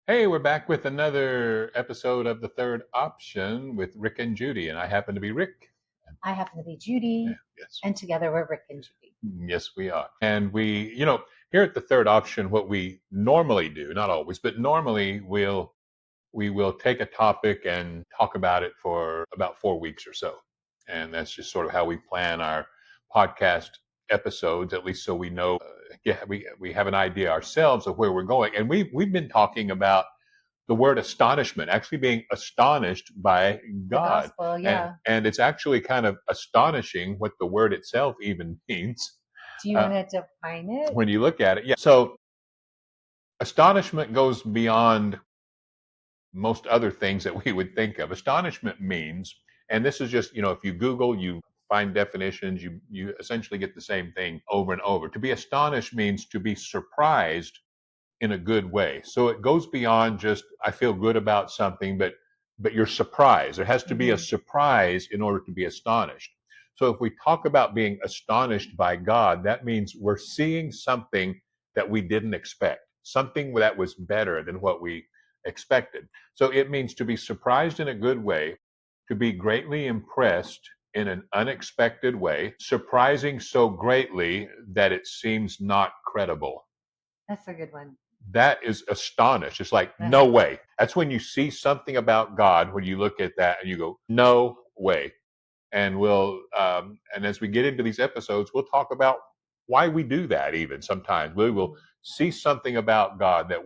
Hey, we're back with another episode of The Third Option with Rick and Judy, and I happen to be Rick. I happen to be Yeah, Judy, yes, and together we're Rick and Judy. yes, we are. And here at The Third Option, what we normally do, not always, but normally we will take a topic and talk about it for about 4 weeks or so. And that's just sort of how we plan our podcast episodes, at least so we know, yeah, we have an idea ourselves of where we're going. And we've been talking about the word astonishment, actually being astonished by The God. gospel, And, yeah. and it's actually kind of astonishing what the word itself even means Do you uh, want to define it? when you look at it. Yeah. So astonishment goes beyond most other things that we would think of. Astonishment means, and this is just, if you Google, you find definitions, you essentially get the same thing over and over. To be astonished means to be surprised in a good way. So it goes beyond just I feel good about something, but you're surprised. There has to be a Hmm. surprise in order to be astonished. So if we talk about being astonished by God, that means we're seeing something that we didn't expect, something that was better than what we expected. So it means to be surprised in a good way, to be greatly impressed in an unexpected way, surprising so greatly that it seems not credible. That's a good one. That is astonished. It's like, no Uh-huh. way. That's when you see something about God, when you look at that and you go, no way. And and as we get into these episodes, we'll talk about why we do that. Even sometimes we will Mhm. see something about God that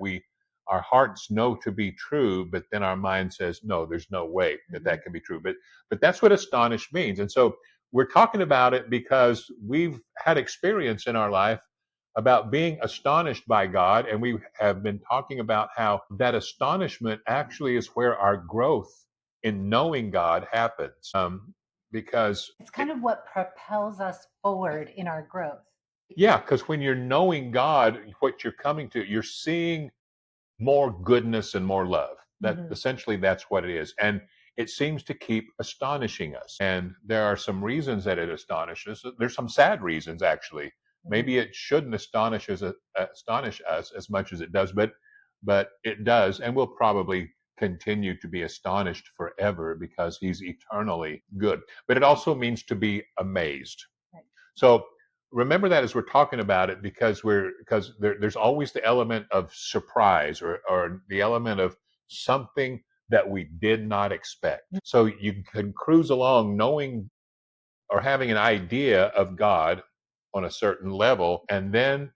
our hearts know to be true, but then our mind says, no, there's no way that Mhm. that can be true. But that's what astonished means. And so we're talking about it because we've had experience in our life about being astonished by God. And we have been talking about how that astonishment actually is where our growth in knowing God happens. Because, It's kind of what propels us forward in our growth. yeah, because when you're knowing God, what you're coming to, you're seeing more goodness and more love. That Hmm. essentially that's what it is. And it seems to keep astonishing us. And there are some reasons that it astonishes. There's some sad reasons actually. Hmm. Maybe it shouldn't astonish us as much as it does, but it does, and we'll probably continue to be astonished forever because he's eternally good. But it also means to be amazed. Right. So remember that as we're talking about it, because there's always the element of surprise or the element of something that we did not expect. So you can cruise along knowing or having an idea of God on a certain level, and then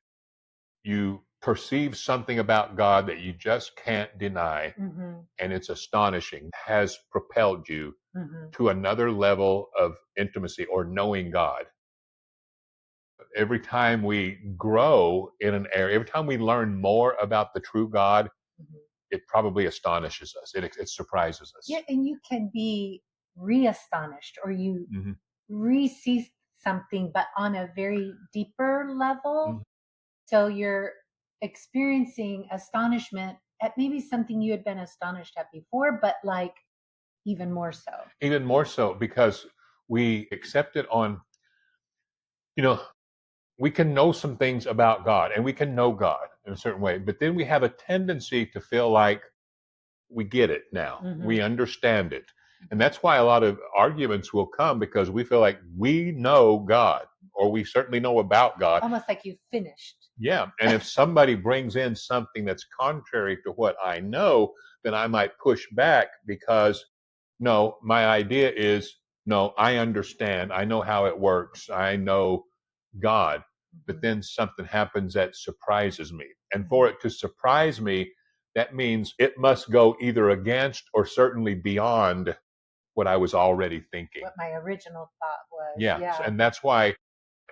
you perceive something about God that you just can't deny, Hmm. and it's astonishing, has propelled you Hmm. to another level of intimacy or knowing God. Every time we grow in an area, every time we learn more about the true God, Hmm. it probably astonishes us. It surprises us. Yeah, and you can be re-astonished or you Mhm. re-see something, but on a very deeper level. Mhm. So you're experiencing astonishment at maybe something you had been astonished at before, but like even more so. Even more so because we accept it on, you know, we can know some things about God and we can know God in a certain way, but then we have a tendency to feel like we get it now. Hmm. We understand it. And that's why a lot of arguments will come because we feel like we know God or we certainly know about God. Almost like you finished. Yeah. And if somebody brings in something that's contrary to what I know, then I might push back because no, my idea is no, I understand. I know how it works. I know God. But Hmm. then something happens that surprises me. And for Hmm. it to surprise me, that means it must go either against or certainly beyond what I was already thinking. What my original thought was. Yeah. Yeah. And that's why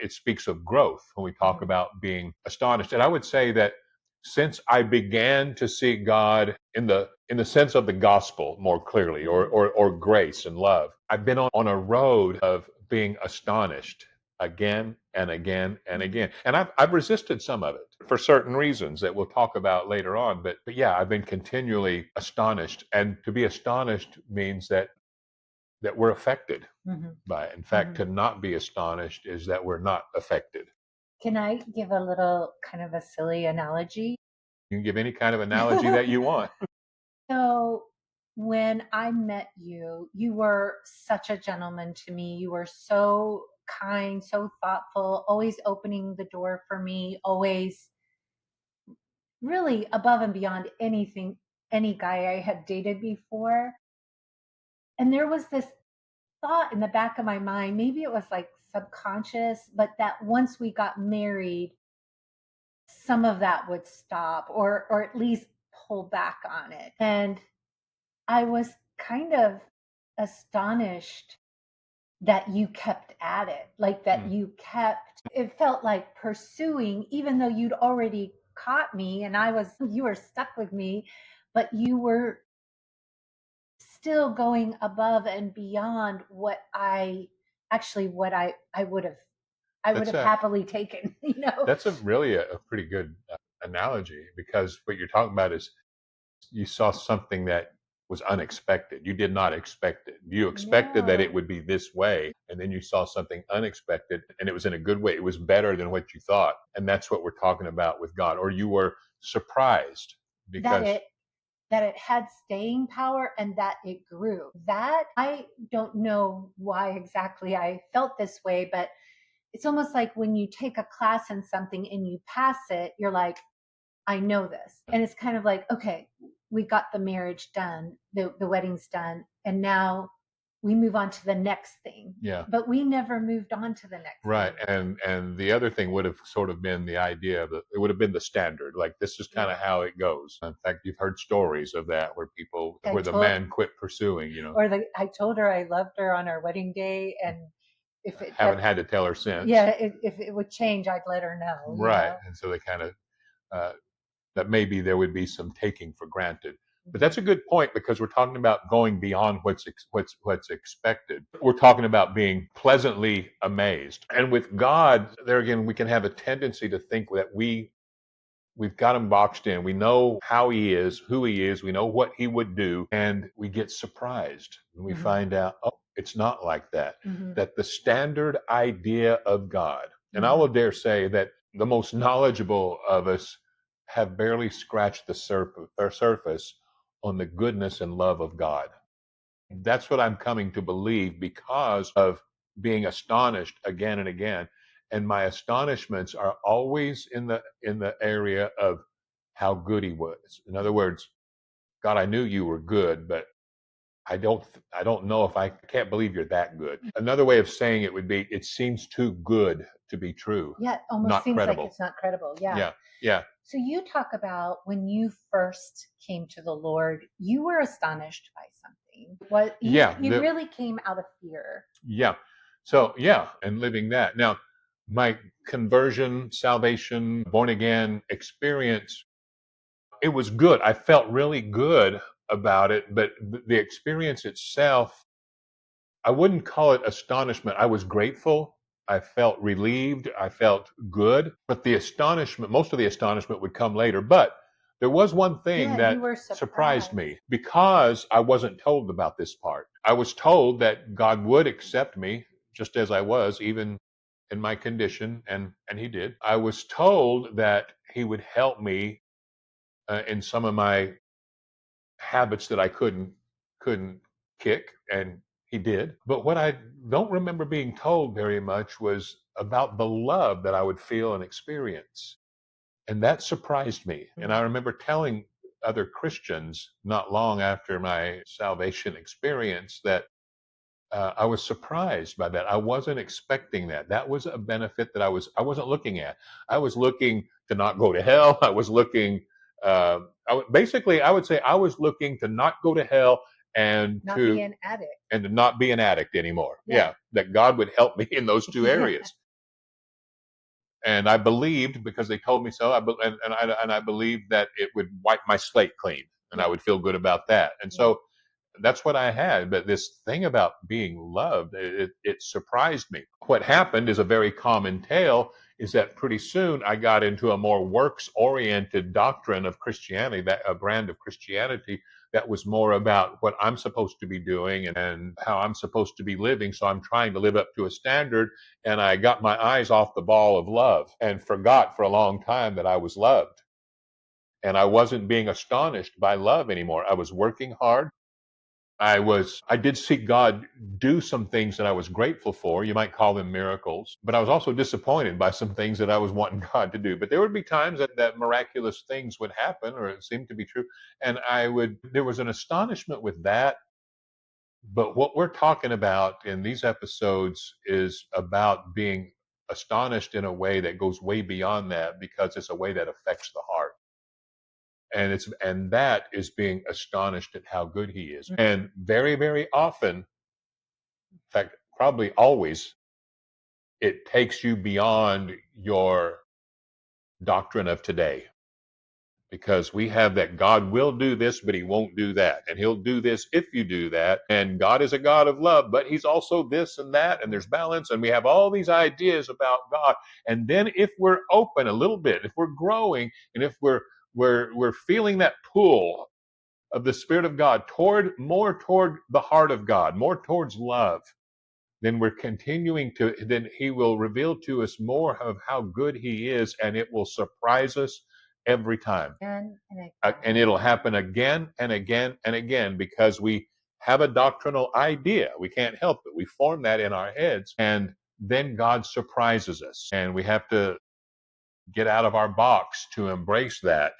it speaks of growth when we talk Hmm. about being astonished. And I would say that since I began to see God in the sense of the gospel more clearly, Hmm. or grace and love, I've been on a road of being astonished again and again and Hmm. again. And I've resisted some of it for certain reasons that we'll talk about later on. But yeah, I've been continually astonished. And to be astonished means that we're affected Hmm. by it. In fact, Hmm. to not be astonished is that we're not affected. Can I give a little kind of a silly analogy? You can give any kind of analogy that you want. So when I met you, you were such a gentleman to me. You were so kind, so thoughtful, always opening the door for me, always really above and beyond anything any guy I had dated before. And there was this thought in the back of my mind, maybe it was like subconscious, but that once we got married, some of that would stop or at least pull back on it. And I was kind of astonished that you kept at it, like that Mm, you kept, it felt like pursuing, even though you'd already caught me and you were stuck with me, but you were still going above and beyond what I would that's have a happily taken, you know? that's a really a pretty good analogy, because what you're talking about is you saw something that was unexpected. You did not expect it. You expected that it No, would be this way, and then you saw something unexpected, and it was in a good way. It was better than what you thought. And that's what we're talking about with God. Or you were surprised that because, it had staying power and that it grew. That I don't know why exactly I felt this way, but it's almost like when you take a class in something and you pass it, you're like, I know this. And it's kind of like, okay, we got the marriage done, the wedding's done, and now we move on to the next thing. yeah, But we never moved on to the next right. thing. And the other thing would have sort of been the idea of it would have been the standard. Like, this is kind Yeah. of how it goes. In fact, you've heard stories of that I where the told man quit pursuing, I told her I loved her on our wedding day, and if it haven't had to tell her yeah, since. if it would change, I'd let her know, you Right. know. And so they kind of, uh, that maybe there would be some taking for granted. But Mhm. that's a good point, because we're talking about going beyond what's expected. We're talking about being pleasantly amazed. And with God, there again, we can have a tendency to think that we've got him boxed in. We know how he is, who he is. We know what he would do. And we get surprised when we Mhm. find out, oh, it's not like that. Mhm. That the standard idea of God, and I will Mhm. dare say that the most knowledgeable of us have barely scratched the surface on the goodness and love of God. That's what I'm coming to believe because of being astonished again and again. And my astonishments are always in the area of how good he was. In other Mhm. words, God, I knew you were good, but I don't know if I can't believe you're that good. Another way of saying it would be, it seems too good to be true, Yeah, it almost not seems like credible. it's not credible. Yeah. Yeah, yeah, So you talk about when you first came to the Lord, you were astonished by something. What yeah. you really came out of fear. Yeah. So, yeah, and living that. Now, my conversion, salvation, born again experience, it was good. I felt really good about it, but the experience itself, I wouldn't call it astonishment. I was grateful. I felt relieved. I felt good. But the astonishment, most of the astonishment would come later. But there was one thing Yeah, you that were surprised surprised. me, because I wasn't told about this part. I was told that God would accept me just as I was, even in my condition, and He did. I was told that He would help me in some of my habits that I couldn't kick, and he did. But what I don't remember being told very much was about the love that I would feel and experience. And that surprised me. And I Mhm. remember telling other Christians not long after my salvation experience that I was surprised by that. I wasn't expecting that. That was a benefit that I wasn't looking at. I was looking to not go to hell. I was looking. Basically, I would say I was looking to not go to hell and Not be to an addict. and to not be an addict anymore. Yeah. Yeah, that God would help me in those two Yeah. areas. And I believed, because they told me so. And I believed that it would wipe my slate clean, and I Yeah. would feel good about that. And Yeah. so that's what I had. But this thing about being loved, it surprised me. What happened is a very common tale, is that pretty soon I got into a more works oriented doctrine of Christianity, that a brand of Christianity that was more about what I'm supposed to be doing and how I'm supposed to be living. So I'm trying to live up to a standard. And I got my eyes off the ball of love and forgot for a long time that I was loved. and I wasn't being astonished by love anymore. I was working hard. I did see God do some things that I was grateful for. You might call them miracles, but I was also disappointed by some things that I was wanting God to do. But there would be times that miraculous things would happen, or it seemed to be true. And there was an astonishment with that. But what we're talking about in these episodes is about being astonished in a way that goes way beyond that, because it's a way that affects the heart. And that is being astonished at how good he is. And very, very often, in fact, probably always, it takes you beyond your doctrine of today, because we have that God will do this, but he won't do that. And he'll do this if you do that. And God is a God of love, but he's also this and that. And there's balance. And we have all these ideas about God. And then if we're open a little bit, if we're growing, and if we're feeling that pull of the Spirit of God toward the heart of God, more towards love, then then he will reveal to us more of how good he is, and it will surprise us every time. And And again. it'll happen again and again and again, because we have a doctrinal idea. We can't help it. We form that in our heads, and then God surprises us, and we have to get out of our box to embrace that.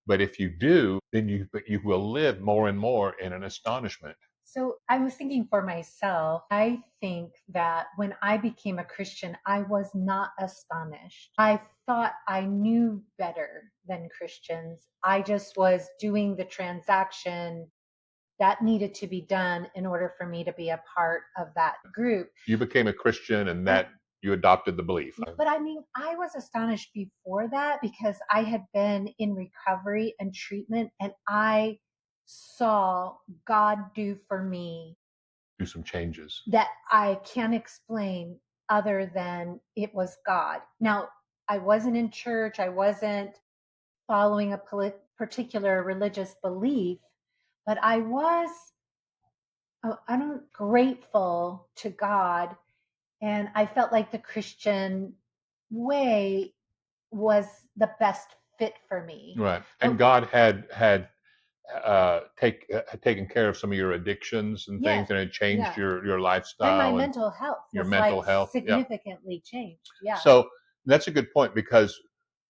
But if you do, then you will live more and more in an astonishment. So I was thinking for myself, I think that when I became a Christian, I was not astonished. I thought I knew better than Christians. I just was doing the transaction that needed to be done in order for me to be a part of that group. You became a Christian, and And that you adopted the belief. but I mean, I was astonished before that because I had been in recovery and treatment, and I saw God do for me Do some changes. that I can't explain other than it was God. Now, I wasn't in church, I wasn't following a particular religious belief, but I was, I don't, grateful to God. And I felt like the Christian way was the best fit for me. Right. And But God had taken care of some of your addictions and yeah, things, and had changed yeah. your And my lifestyle and mental health your was like mental health. Yeah. significantly changed. Yeah. So that's a good point, because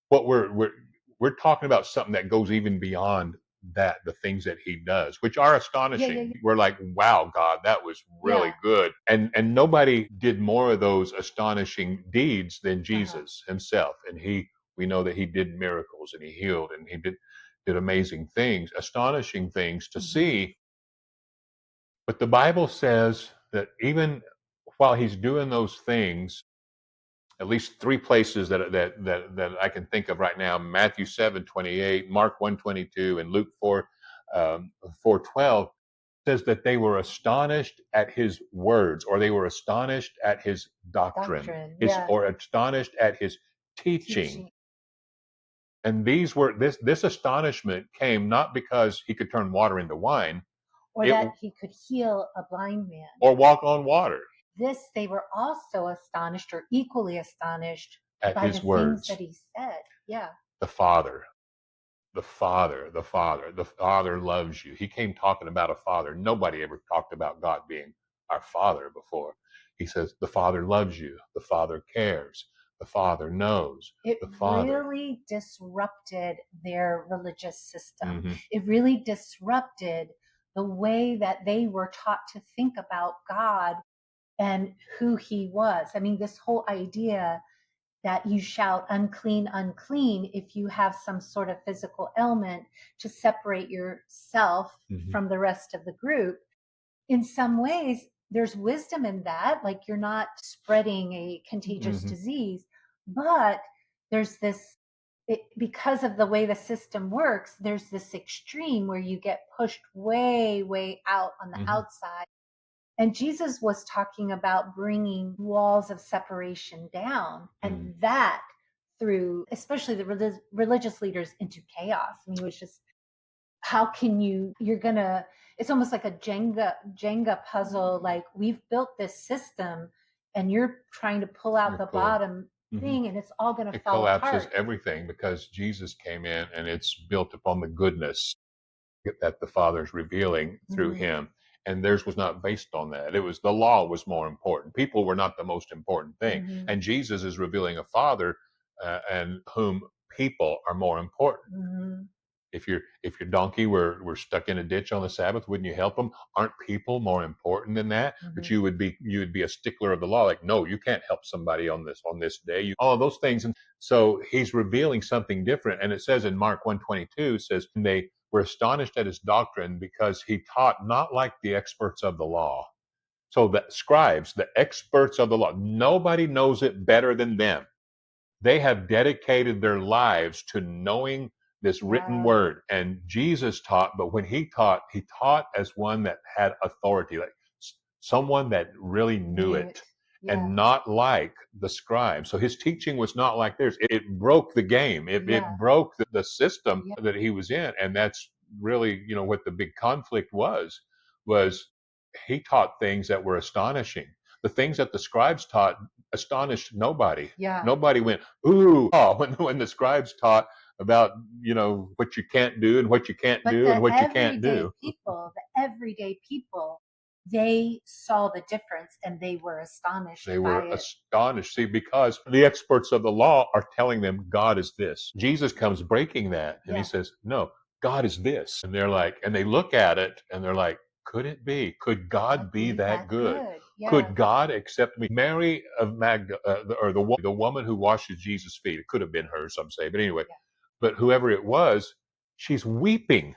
what we're talking about something that goes even beyond that, the things that he does, which are Yeah, yeah, astonishing. yeah. We're like, wow, God, that was really Yeah. good. And nobody did more of those astonishing deeds than Uh-huh. Jesus himself. And we know that he did miracles, and he healed, and he did amazing things, astonishing things to Mhm. see. But the Bible says that even while he's doing those things, at least three places that I can think of right now: Matthew 7:28, Mark 1:22, and Luke 4:12, says that they were astonished at his words, or they were astonished at his doctrine, Doctrine. his Yeah. or astonished at his teaching. Teaching. And this astonishment came not because he could turn water into wine, Or it that he could heal a blind man. or walk on water, This, they were also astonished or equally astonished at by the his things that words. he said. Yeah. The Father, the Father loves you. He came talking about a father. Nobody ever talked about God being our Father before. He says, the Father loves you. The Father cares. The Father knows. It The Father. really disrupted their religious system. Hmm. It really disrupted the way that they were taught to think about God and who he was. I mean, this whole idea that you shout unclean, unclean if you have some sort of physical ailment to separate yourself Hmm. from the rest of the group. In some ways, there's wisdom in that. Like, you're not spreading a contagious Hmm. disease, but there's this, because of the way the system works, there's this extreme where you get pushed way, way out on the Hmm. outside. And Jesus was talking about bringing walls of separation down, Hmm. and that through, especially the religious leaders, into chaos. I mean, it was just, how can you're gonna, it's almost like a Jenga puzzle. Like, we've built this system and you're trying to pull out the Pull bottom Mhm. thing and it's all going to It fall collapses apart. everything because Jesus came in and it's built upon the goodness that the Father's revealing through Hmm. him. And theirs was not based on that. It was the law was more important. People were not the most important thing. Hmm. And Jesus is revealing a Father and whom people are more important. Hmm. If your donkey were stuck in a ditch on the Sabbath, wouldn't you help them? Aren't people more important than that? But Hmm. you would be a stickler of the law, like no, you can't help somebody on this day. All of those things, and so he's revealing something different. And it says in Mark 1:22 says they were astonished at his doctrine because he taught not like the experts of the law. So the scribes, the experts of the law, nobody knows it better than them. They have dedicated their lives to knowing this written Yeah. word. And Jesus taught, but when he taught as one that had authority, like someone that really knew Knew it. it, Yeah. and not like the scribes. So his teaching was not like theirs. It broke the game. It Yeah. broke the system Yeah. that he was in. And that's really, what the big conflict was he taught things that were astonishing. The things that the scribes taught astonished nobody. Yeah. Nobody went, ooh, oh, when the scribes taught about, what you can't do and what you can't But do and what you can't do. the everyday people, they saw the difference and they were They astonished by were it. astonished. See, because the experts of the law are telling them God is this. Jesus comes breaking that and he Yeah. says, no, God is this. And they're like, and they look at it and they're like, could it be? Could That God be be that that good? good. Yeah. Could God accept me? Mary of Magda, or the woman who washes Jesus' feet, it could have been her, some say, but anyway, Yeah. but whoever it was, she's weeping.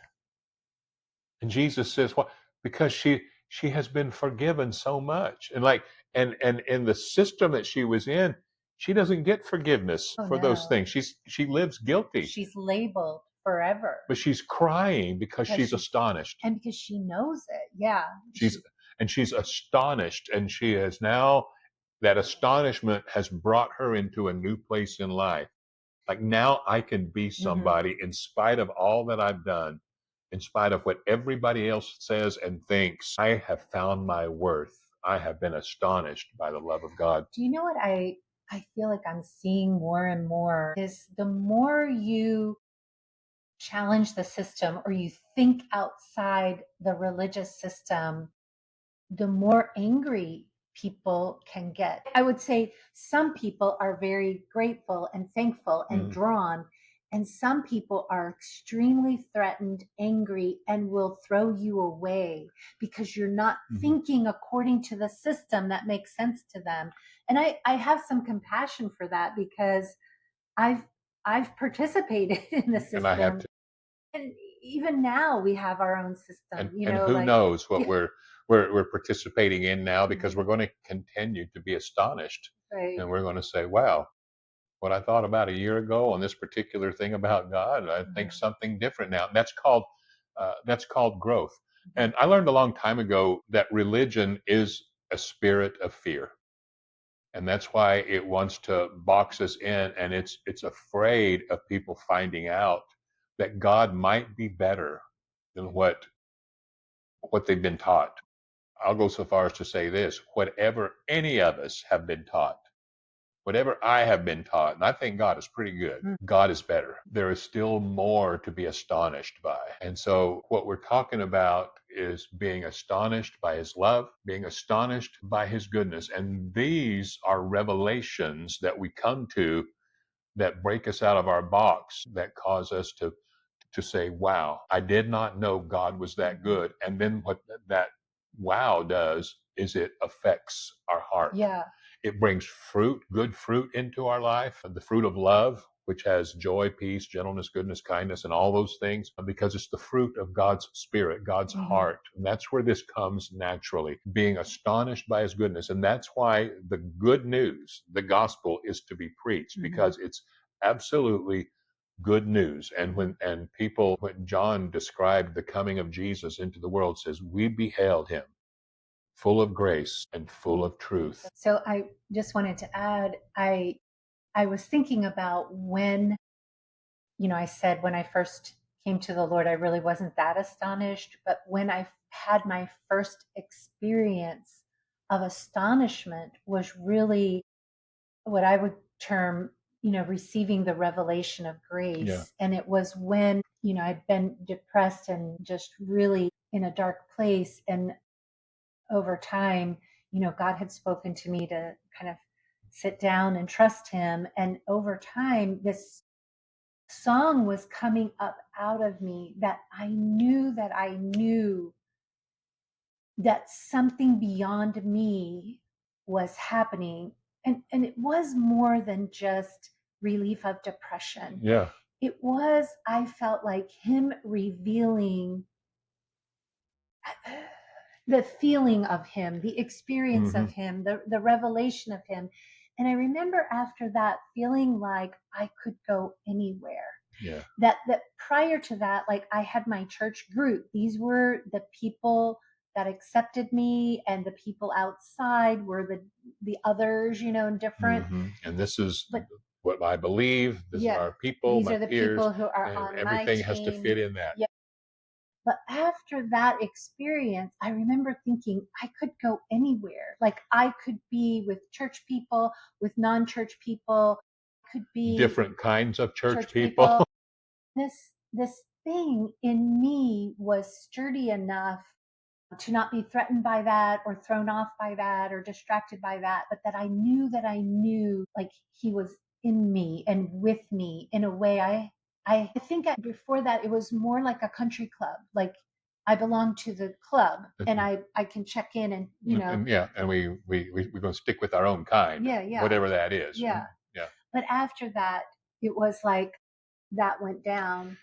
And Jesus says, "What? Because she has been forgiven so much." And like and in the system that she was in, she doesn't get forgiveness Oh for those no. things. She lives guilty, She's labeled forever but she's crying because because she's she astonished. and because she knows it. Yeah. She's and she's astonished, and she has now that astonishment has brought her into a new place in life. Like now I can be Hmm. somebody in spite of all that I've done, in spite of what everybody else says and thinks. I have found my worth. I have been astonished by the love of God. Do you know what I feel like I'm seeing more and more is the more you challenge the system or you think outside the religious system, the more angry people can get. I would say some people are very grateful and thankful and Mm, drawn, and some people are extremely threatened, angry, and will throw you away because you're not mhm. thinking according to the system that makes sense to them. And I have some compassion for that because I've I've participated in the And I have system. to. And even now we have our own And system, who like knows what yeah, we're participating in now, because mhm, we're going to continue to be astonished, right. and we're going to say, "Wow, what I thought about a year ago on this particular thing about God, I think Mhm, something different now." That's called growth. mhm. And I learned a long time ago that religion is a spirit of fear, and that's why it wants to box us in, and it's afraid of people finding out that God might be better than what they've been taught. I'll go so far as to say this: whatever any of us have been taught, whatever I have been taught, and I think God is pretty good, Mm. God is better. There is still more to be astonished by. And so, what we're talking about is being astonished by His love, being astonished by His goodness. And these are revelations that we come to that break us out of our box, that cause us to say, wow, I did not know God was that Mhm. good. And then what that wow does is it affects our heart. Yeah. It brings fruit, good fruit into our life, the fruit of love, which has joy, peace, gentleness, goodness, kindness, and all those things, because it's the fruit of God's spirit, God's Mhm, heart. And that's where this comes naturally, being astonished by his goodness. And that's why the good news, the gospel, is to be preached, mhm, because it's absolutely good news. And mhm. when John described the coming of Jesus into the world, says, we beheld him full of grace and full of truth. So I just wanted to add, I was thinking about when, I said when I first came to the Lord, I really wasn't that astonished, but when I had my first experience of astonishment was really what I would term, receiving the revelation of Yeah. grace. And it was when, I'd been depressed and just really in a dark place. And over time, God had spoken to me to kind of sit down and trust Him. And over time, this song was coming up out of me that I knew that something beyond me was happening. And it was more than just relief of depression. Yeah. It was, I felt like Him revealing the feeling of Him, the experience Hmm. of Him, the revelation of Him. And I remember after that feeling like I could go anywhere. Yeah. That prior to that, like, I had my church group. These were the people that accepted me, and the people outside were the others, different. And this is But what I believe. This is yeah, our people, these my are the peers, people who are and on my everything has to team. fit in that. Yeah. But after that experience, I remember thinking I could go anywhere. Like, I could be with church people, with non-church people, could be Different kinds of church church people. people. This thing in me was sturdy enough to not be threatened by that or thrown off by that or distracted by that, but that I knew, like, He was in me and with me in a way. I think before that it was more like a country club. Like, I belong to the club, and I can check in, and And yeah, and we're going to stick with our own kind, yeah, yeah, whatever that is. yeah. Yeah. But after that, it was like that went down.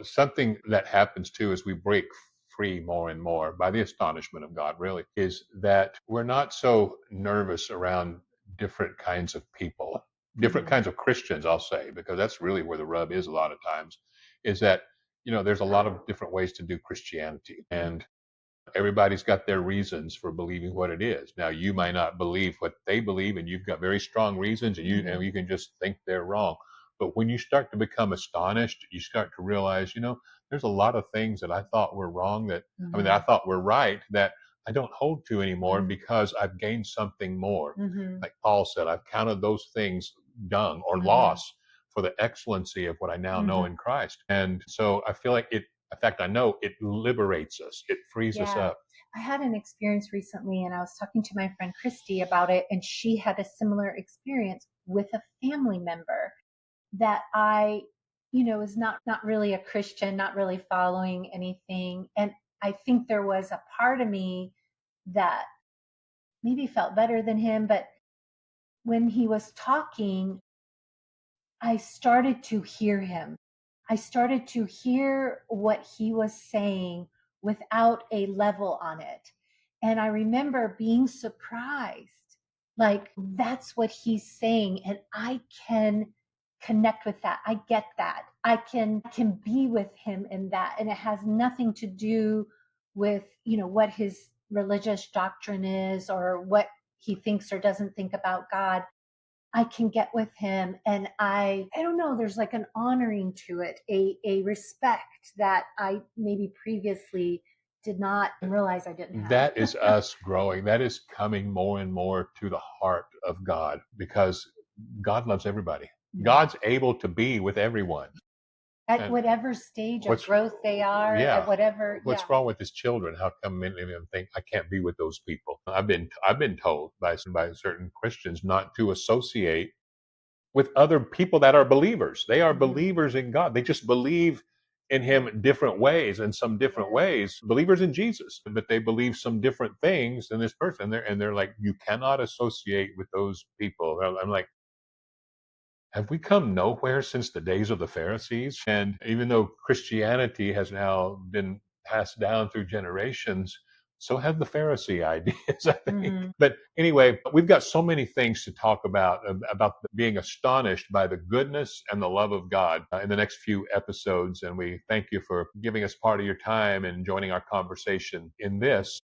Something that happens too as we break free more and more by the astonishment of God, really, is that we're not so nervous around different kinds of people, different Hmm. kinds of Christians, I'll say, because that's really where the rub is a lot of times, is that, there's a lot of different ways to do Christianity. And everybody's got their reasons for believing what it is. Now, you might not believe what they believe, and you've got very strong reasons, and Hmm. you can just think they're wrong. But when you start to become astonished, you start to realize, there's a lot of things that I thought were wrong that I Hmm. thought were right that I don't hold to anymore Hmm. because I've gained something more. Hmm. Like Paul said, I've counted those things dung or Hmm. loss for the excellency of what I now know Hmm. in Christ. And so I feel like in fact, I know it liberates us. It frees us Yeah. up. I had an experience recently, and I was talking to my friend Christy about it, and she had a similar experience with a family member that is not really a Christian, not really following anything. And I think there was a part of me that maybe felt better than him, but when he was talking, I started to hear him. I started to hear what he was saying without a level on it. And I remember being surprised. Like, that's what he's saying. And I can connect with that. I get that. I can be with him in that. And it has nothing to do with, what his religious doctrine is or what he thinks or doesn't think about God. I can get with him, and I don't know, there's like an honoring to it, a respect that I maybe previously did not realize I didn't have. That is us growing. That is coming more and more to the heart of God because God loves everybody. Mhm. God's able to be with everyone. At And whatever stage of what's growth they are, at yeah, whatever, yeah. what's wrong with his children? How come many of them think I can't be with those people? I've been told by certain Christians not to associate with other people that are believers. They are Hmm. believers in God. They just believe in Him different ways, in some different Yeah. ways. Believers in Jesus, but they believe some different things than this person. And they're like, you cannot associate with those people. I'm like, have we come nowhere since the days of the Pharisees? And even though Christianity has now been passed down through generations, so have the Pharisee ideas, I think. Hmm. But anyway, we've got so many things to talk about being astonished by the goodness and the love of God in the next few episodes. And we thank you for giving us part of your time and joining our conversation in this.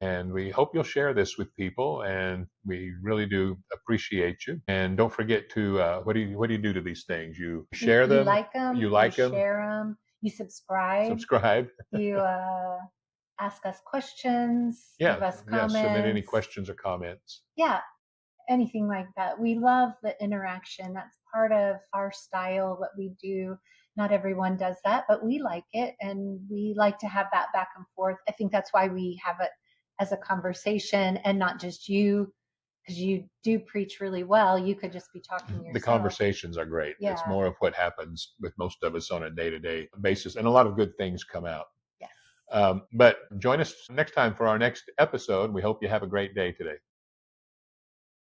And we hope you'll share this with people. And we really do appreciate you. And don't forget to what do you do to these things? You share You them, like them, you you like them, share them, you subscribe, subscribe. you ask us questions, Yeah, give us yeah. Submit any comments. questions or comments. Yeah. anything like that. We love the interaction. That's part of our style, what we do. Not everyone does that, but we like it and we like to have that back and forth. I think that's why we have it as a conversation and not just you, because you do preach really well. You could just be talking The yourself. conversations are great. It's Yeah. more of what happens with most of us on a day-to-day basis, and a lot of good things come out. Yes. But join us next time for our next episode. We hope you have a great day today.